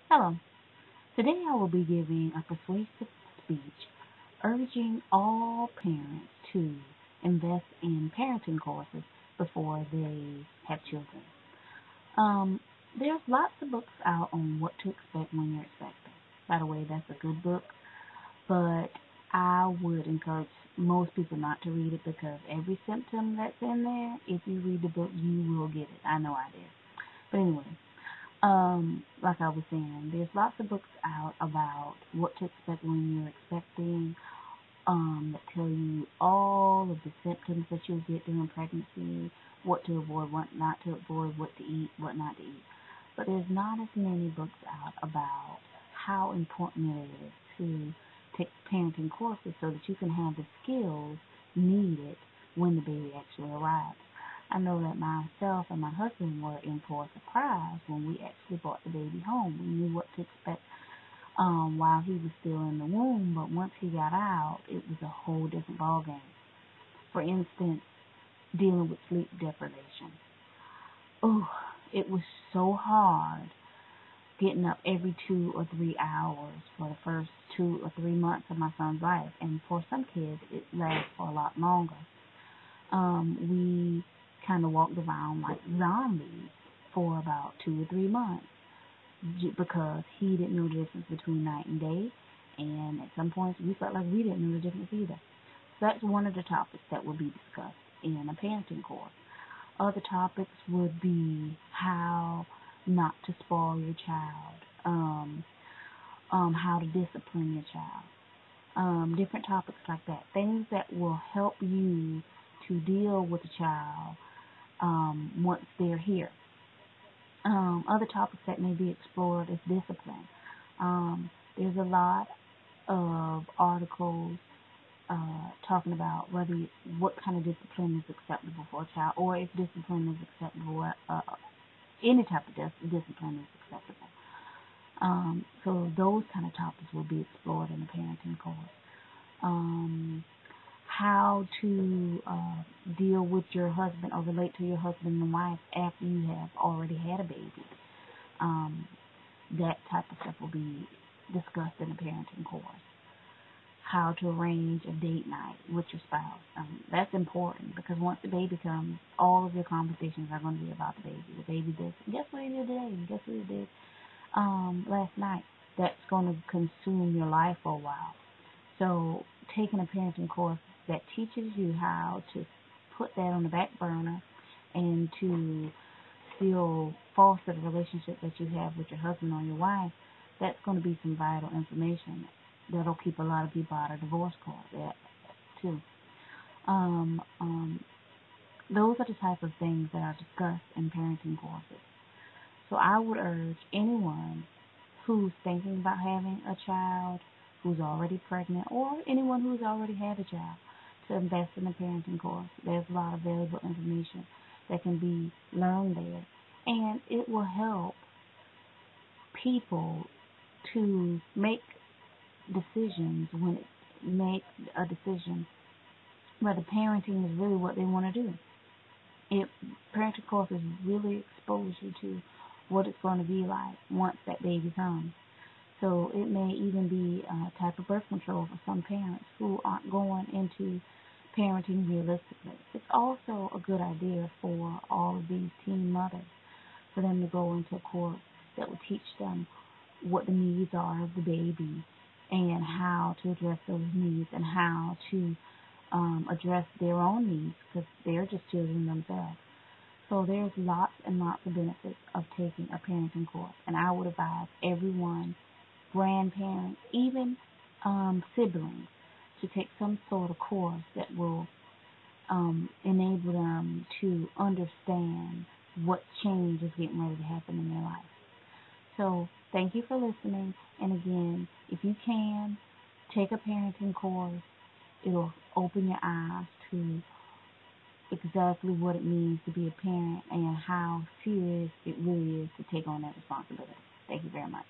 Hello. Today I will be giving a persuasive speech urging all parents to invest in parenting courses before they have children. Um, there's lots of books out on what to expect when you're expecting. By the way, that's a good book, but I would encourage most people not to read it because every symptom that's in there, if you read the book, you will get it. I know I did. But anyway, like I was saying, there's lots of books out about what to expect when you're expecting, that tell you all of the symptoms that you'll get during pregnancy, what to avoid, what not to avoid, what to eat, what not to eat. But there's not as many books out about how important it is to take parenting courses so that you can have the skills needed when the baby actually arrives. I know that myself and my husband were in for a surprise when we actually brought the baby home. We knew what to expect while he was still in the womb, but once he got out, it was a whole different ballgame. For instance, dealing with sleep deprivation. Oh, it was so hard getting up every 2 or 3 hours for the first 2 or 3 months of my son's life, and for some kids, it lasts for a lot longer. We kind of walked around like zombies for about 2 or 3 months because he didn't know the difference between night and day, and at some points we felt like we didn't know the difference either. So that's one of the topics that will be discussed in a parenting course. Other topics would be how not to spoil your child, how to discipline your child, different topics like that, things that will help you to deal with a child once they're here. Other topics that may be explored is discipline. There's a lot of articles talking about what kind of discipline is acceptable for a child, or if discipline is acceptable, any type of discipline is acceptable. So those kind of topics will be explored in the parenting course. How to deal with your husband or relate to your husband and wife after you have already had a baby. That type of stuff will be discussed in the parenting course. How to arrange a date night with your spouse. That's important because once the baby comes, all of your conversations are going to be about the baby. The baby this. Guess what he did today? Guess what he did last night? That's going to consume your life for a while. So taking a parenting course that teaches you how to put that on the back burner and to still foster the relationship that you have with your husband or your wife, that's going to be some vital information that'll keep a lot of people out of divorce court too. Those are the type of things that are discussed in parenting courses. So I would urge anyone who's thinking about having a child, who's already pregnant, or anyone who's already had a child to invest in a parenting course. There's a lot of valuable information that can be learned there, and it will help people to make decisions make a decision whether parenting is really what they want to do. Parenting courses really expose you to what it's going to be like once that baby comes. So it may even be a type of birth control for some parents who aren't going into parenting realistically. It's also a good idea for all of these teen mothers for them to go into a course that will teach them what the needs are of the baby and how to address those needs and how to address their own needs because they're just children themselves. So there's lots and lots of benefits of taking a parenting course, and I would advise everyone, grandparents, even siblings, to take some sort of course that will enable them to understand what change is getting ready to happen in their life. So thank you for listening, and again, if you can, take a parenting course. It'll open your eyes to exactly what it means to be a parent and how serious it really is to take on that responsibility. Thank you very much.